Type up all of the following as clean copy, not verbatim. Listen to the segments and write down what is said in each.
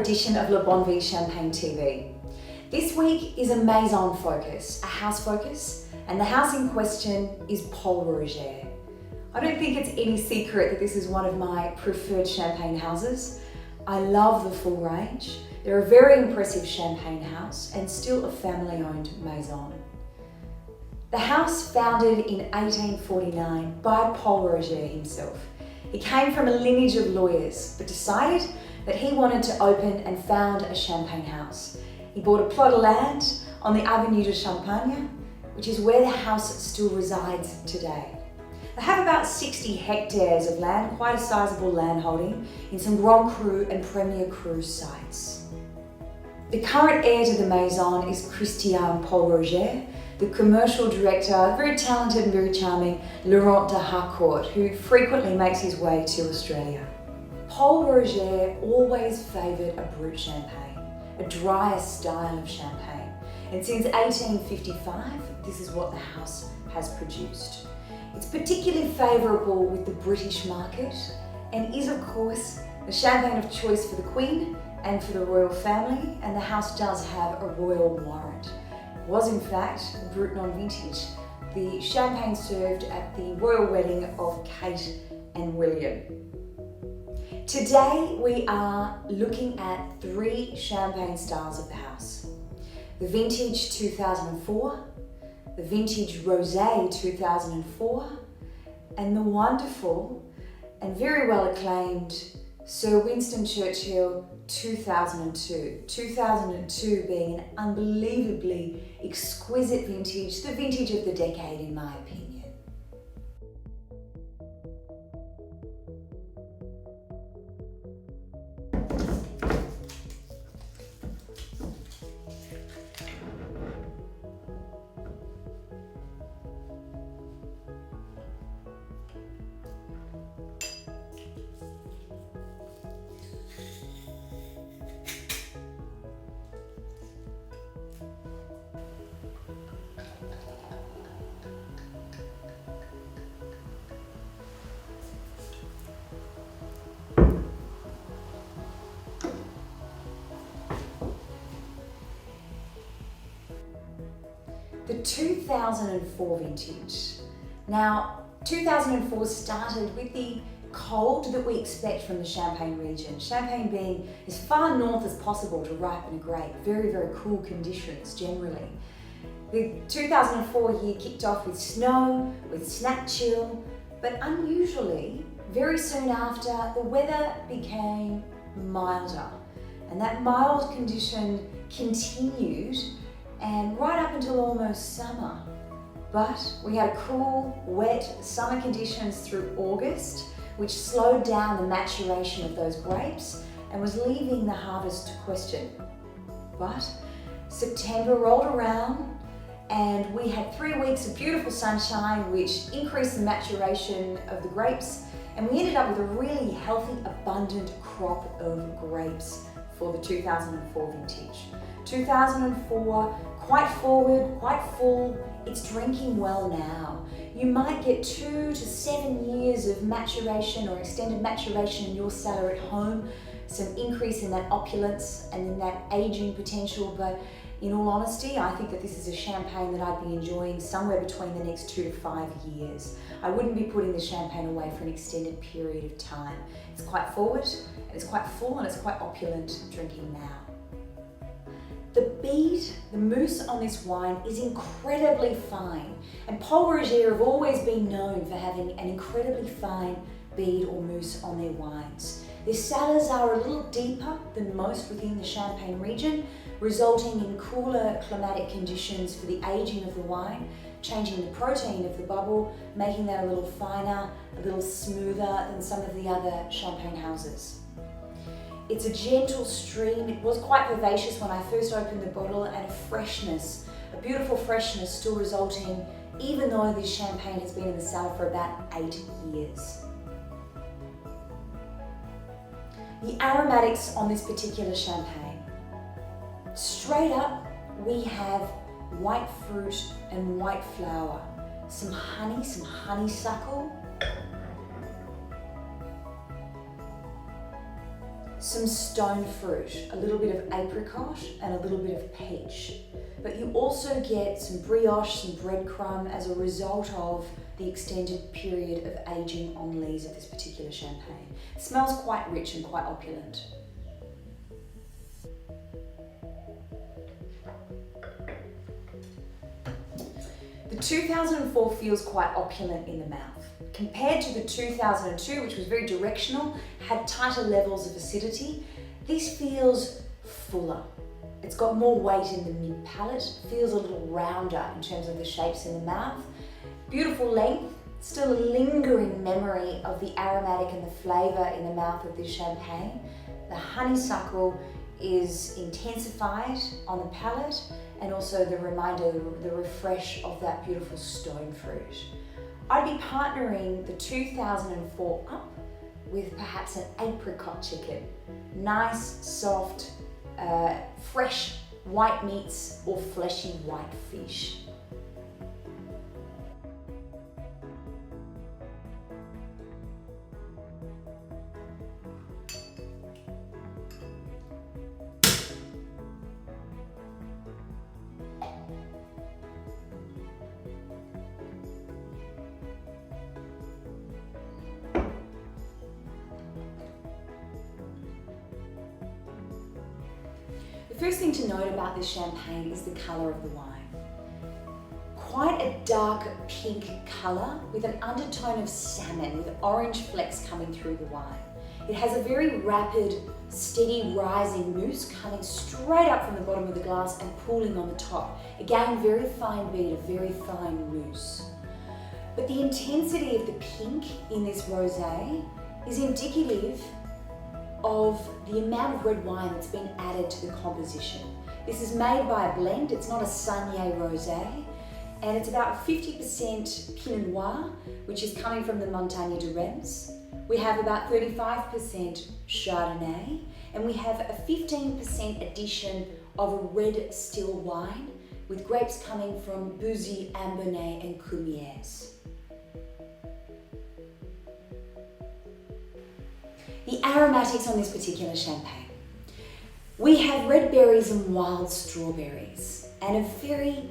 edition of Le Bonne Champagne TV. This week is a maison focus, a house focus, and the house in question is Paul Roger. I don't think it's any secret that this is one of my preferred champagne houses. I love the full range. They're a very impressive champagne house and still a family-owned maison. The house, founded in 1849 by Paul Roger himself. He came from a lineage of lawyers, but decided that he wanted to open and found a champagne house. He bought a plot of land on the Avenue de Champagne, which is where the house still resides today. They have about 60 hectares of land, quite a sizable land holding, in some Grand Cru and Premier Cru sites. The current heir to the maison is Christian Paul Roger, the commercial director, very talented and very charming, Laurent de Harcourt, who frequently makes his way to Australia. Paul Roger always favoured a brut champagne, a drier style of champagne, and since 1855, this is what the house has produced. It's particularly favourable with the British market and is, of course, the champagne of choice for the Queen and for the royal family, and the house does have a royal warrant. It was, in fact, Brut non-vintage, the champagne served at the royal wedding of Kate and William. Today we are looking at three champagne styles of the house. The Vintage 2004, the Vintage Rosé 2004, and the wonderful and very well acclaimed Sir Winston Churchill 2002. 2002 being an unbelievably exquisite vintage, the vintage of the decade in my opinion. The 2004 vintage. Now, 2004 started with the cold that we expect from the Champagne region. Champagne being as far north as possible to ripen a grape. Very, very cool conditions generally. The 2004 year kicked off with snow, with snap chill, but unusually, very soon after, the weather became milder. And that mild condition continued and right up until almost summer. But we had cool, wet summer conditions through August, which slowed down the maturation of those grapes and was leaving the harvest to question. But September rolled around and we had 3 weeks of beautiful sunshine, which increased the maturation of the grapes, and we ended up with a really healthy, abundant crop of grapes for the 2004 vintage. 2004, quite forward, quite full, it's drinking well now. You might get 2 to 7 years of maturation or extended maturation in your cellar at home, some increase in that opulence and in that aging potential, but in all honesty, I think that this is a champagne that I'd be enjoying somewhere between the next 2 to 5 years. I wouldn't be putting the champagne away for an extended period of time. It's quite forward, and it's quite full, and it's quite opulent drinking now. The bead, the mousse on this wine is incredibly fine, and Paul Roger have always been known for having an incredibly fine bead or mousse on their wines. Their cellars are a little deeper than most within the Champagne region, resulting in cooler climatic conditions for the aging of the wine, changing the protein of the bubble, making that a little finer, a little smoother than some of the other champagne houses. It's a gentle stream. It was quite vivacious when I first opened the bottle, and a freshness, a beautiful freshness still resulting, even though this champagne has been in the cellar for about 8 years. The aromatics on this particular champagne. Straight up, we have white fruit and white flower, some honeysuckle, some stone fruit, a little bit of apricot and a little bit of peach. But you also get some brioche, some breadcrumb as a result of the extended period of aging on lees of this particular champagne. It smells quite rich and quite opulent. The 2004 feels quite opulent in the mouth. Compared to the 2002, which was very directional, had tighter levels of acidity, this feels fuller. It's got more weight in the mid-palate, feels a little rounder in terms of the shapes in the mouth. Beautiful length, still a lingering memory of the aromatic and the flavour in the mouth of this champagne. The honeysuckle is intensified on the palate, and also the reminder, the refresh of that beautiful stone fruit. I'd be partnering the 2004 up with perhaps an apricot chicken. Nice, soft, fresh white meats or fleshy white fish. The first thing to note about this champagne is the colour of the wine. Quite a dark pink colour with an undertone of salmon with orange flecks coming through the wine. It has a very rapid, steady rising mousse coming straight up from the bottom of the glass and pooling on the top. Again, very fine bead, a very fine mousse. But the intensity of the pink in this rosé is indicative of the amount of red wine that's been added to the composition. This is made by a blend, it's not a Saignée rosé, and it's about 50% Pinot Noir, which is coming from the Montagne de Reims. We have about 35% Chardonnay, and we have a 15% addition of a red still wine with grapes coming from Bouzy, Ambonnay, and Cumières. The aromatics on this particular champagne. We have red berries and wild strawberries, and a very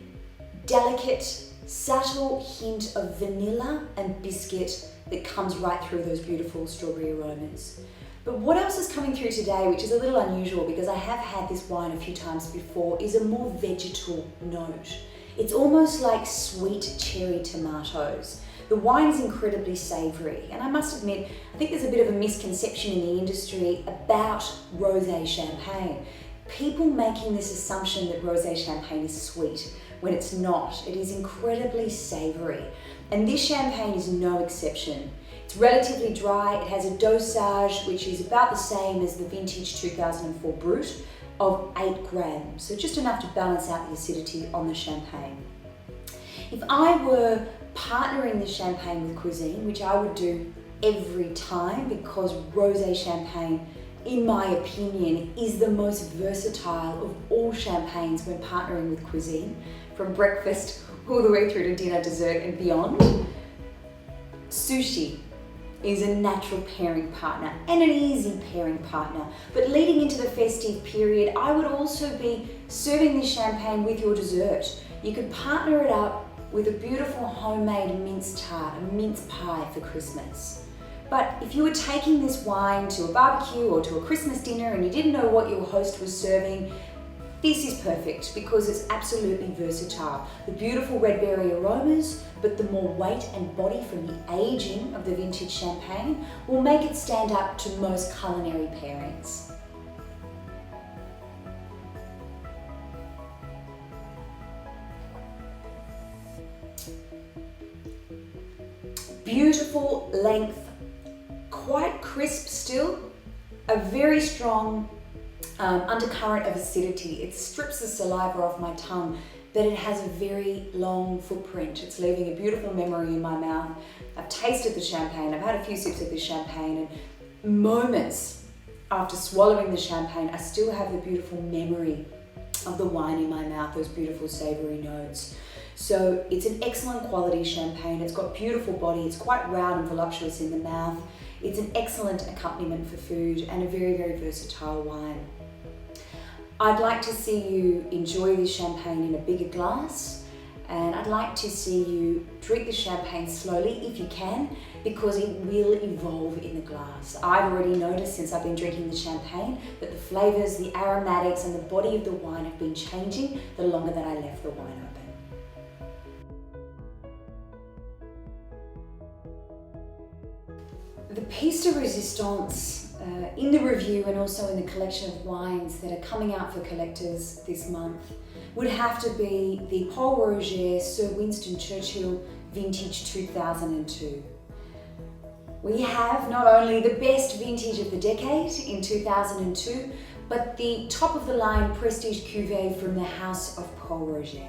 delicate, subtle hint of vanilla and biscuit that comes right through those beautiful strawberry aromas. But what else is coming through today, which is a little unusual because I have had this wine a few times before, is a more vegetal note. It's almost like sweet cherry tomatoes. The wine is incredibly savoury, and I must admit, I think there's a bit of a misconception in the industry about rosé champagne. People making this assumption that rosé champagne is sweet when it's not. It is incredibly savoury, and this champagne is no exception. It's relatively dry, it has a dosage which is about the same as the vintage 2004 Brut of 8 grams, so just enough to balance out the acidity on the champagne. If I were partnering this champagne with cuisine, which I would do every time because rosé champagne, in my opinion, is the most versatile of all champagnes when partnering with cuisine, from breakfast all the way through to dinner, dessert and beyond. Sushi is a natural pairing partner and an easy pairing partner. But leading into the festive period, I would also be serving this champagne with your dessert. You could partner it up with a beautiful homemade mince tart, a mince pie for Christmas. But if you were taking this wine to a barbecue or to a Christmas dinner and you didn't know what your host was serving, this is perfect because it's absolutely versatile. The beautiful red berry aromas, but the more weight and body from the aging of the vintage champagne will make it stand up to most culinary pairings. Beautiful length, quite crisp still, a very strong undercurrent of acidity. It strips the saliva off my tongue, but it has a very long footprint. It's leaving a beautiful memory in my mouth. I've tasted the champagne, I've had a few sips of this champagne, and moments after swallowing the champagne, I still have the beautiful memory of the wine in my mouth, those beautiful savoury notes. So it's an excellent quality champagne. It's got beautiful body. It's quite round and voluptuous in the mouth. It's an excellent accompaniment for food and a very, very versatile wine. I'd like to see you enjoy this champagne in a bigger glass, and I'd like to see you drink the champagne slowly if you can, because it will evolve in the glass. I've already noticed since I've been drinking the champagne that the flavors, the aromatics and the body of the wine have been changing the longer that I left the wine open. The piece de resistance in the review and also in the collection of wines that are coming out for collectors this month would have to be the Pol Roger Sir Winston Churchill Vintage 2002. We have not only the best vintage of the decade in 2002, but the top of the line prestige cuvée from the house of Pol Roger.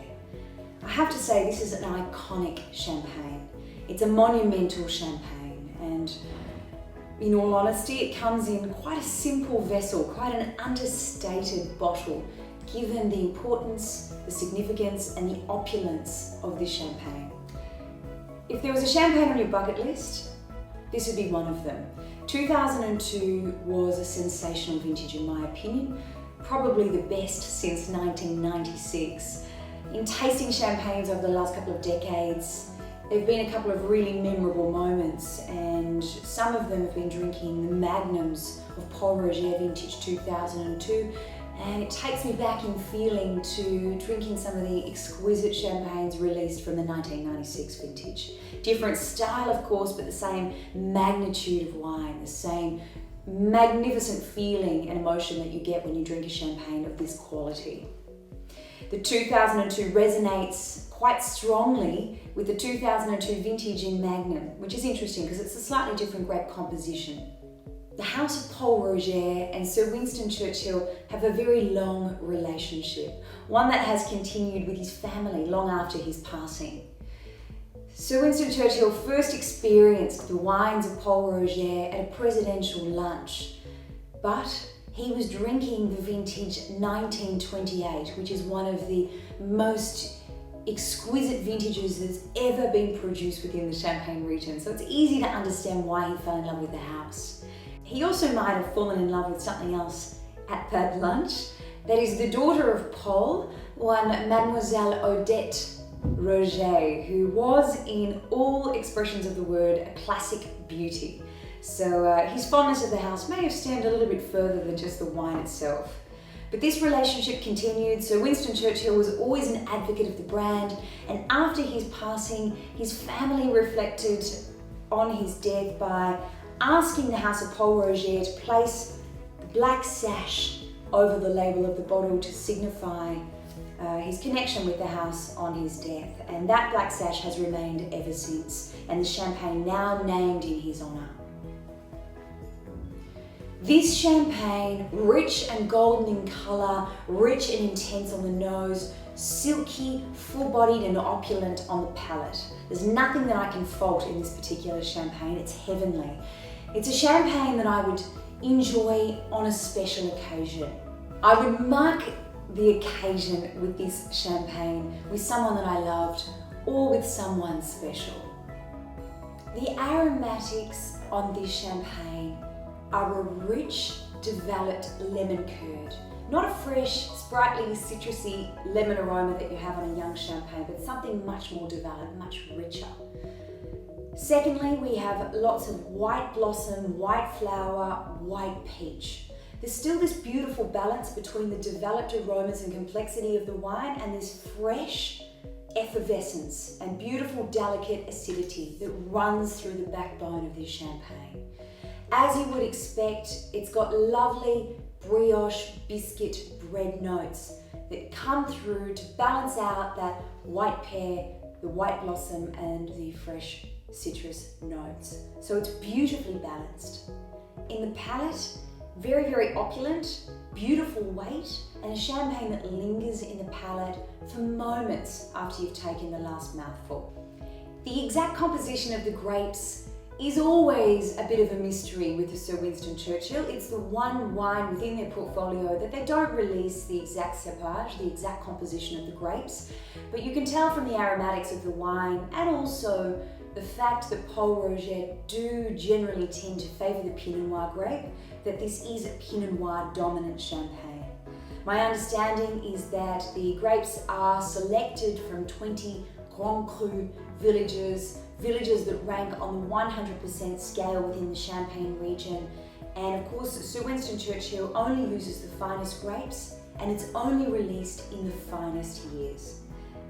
I have to say this is an iconic champagne. It's a monumental champagne, and in all honesty, it comes in quite a simple vessel, quite an understated bottle, given the importance, the significance and the opulence of this champagne. If there was a champagne on your bucket list, this would be one of them. 2002 was a sensational vintage in my opinion, probably the best since 1996. In tasting champagnes over the last couple of decades, there have been a couple of really memorable moments, and some of them have been drinking the magnums of Pol Roger Vintage 2002, and it takes me back in feeling to drinking some of the exquisite champagnes released from the 1996 vintage. Different style of course, but the same magnitude of wine, the same magnificent feeling and emotion that you get when you drink a champagne of this quality. The 2002 resonates quite strongly with the 2002 vintage in Magnum, which is interesting because it's a slightly different grape composition. The House of Pol Roger and Sir Winston Churchill have a very long relationship, one that has continued with his family long after his passing. Sir Winston Churchill first experienced the wines of Pol Roger at a presidential lunch, but he was drinking the vintage 1928, which is one of the most exquisite vintages that's ever been produced within the Champagne region. So it's easy to understand why he fell in love with the house. He also might have fallen in love with something else at that lunch. That is the daughter of Pol, one Mademoiselle Odette Roger, who was in all expressions of the word a classic beauty. So his fondness of the house may have stemmed a little bit further than just the wine itself. But this relationship continued, so Winston Churchill was always an advocate of the brand, and after his passing, his family reflected on his death by asking the House of Pol Roger to place the black sash over the label of the bottle to signify his connection with the house on his death. And that black sash has remained ever since, and the champagne now named in his honour. This champagne, rich and golden in colour, rich and intense on the nose, silky, full-bodied and opulent on the palate. There's nothing that I can fault in this particular champagne, it's heavenly. It's a champagne that I would enjoy on a special occasion. I would mark the occasion with this champagne with someone that I loved or with someone special. The aromatics on this champagne are a rich, developed lemon curd. Not a fresh, sprightly, citrusy lemon aroma that you have on a young champagne, but something much more developed, much richer. Secondly, we have lots of white blossom, white flower, white peach. There's still this beautiful balance between the developed aromas and complexity of the wine and this fresh effervescence and beautiful, delicate acidity that runs through the backbone of this champagne. As you would expect, it's got lovely brioche biscuit bread notes that come through to balance out that white pear, the white blossom and the fresh citrus notes. So it's beautifully balanced. In the palate, very, very opulent, beautiful weight, and a champagne that lingers in the palate for moments after you've taken the last mouthful. The exact composition of the grapes is always a bit of a mystery with the Sir Winston Churchill. It's the one wine within their portfolio that they don't release the exact cépage, the exact composition of the grapes, but you can tell from the aromatics of the wine and also the fact that Pol Roger do generally tend to favour the Pinot Noir grape, that this is a Pinot Noir dominant champagne. My understanding is that the grapes are selected from 20 Grand Cru villages that rank on the 100% scale within the Champagne region. And of course, Sir Winston Churchill only uses the finest grapes, and it's only released in the finest years.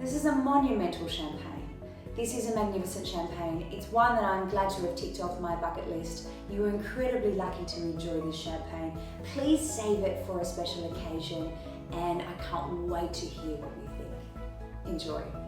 This is a monumental champagne. This is a magnificent champagne. It's one that I'm glad to have ticked off my bucket list. You were incredibly lucky to enjoy this champagne. Please save it for a special occasion, and I can't wait to hear what you think. Enjoy.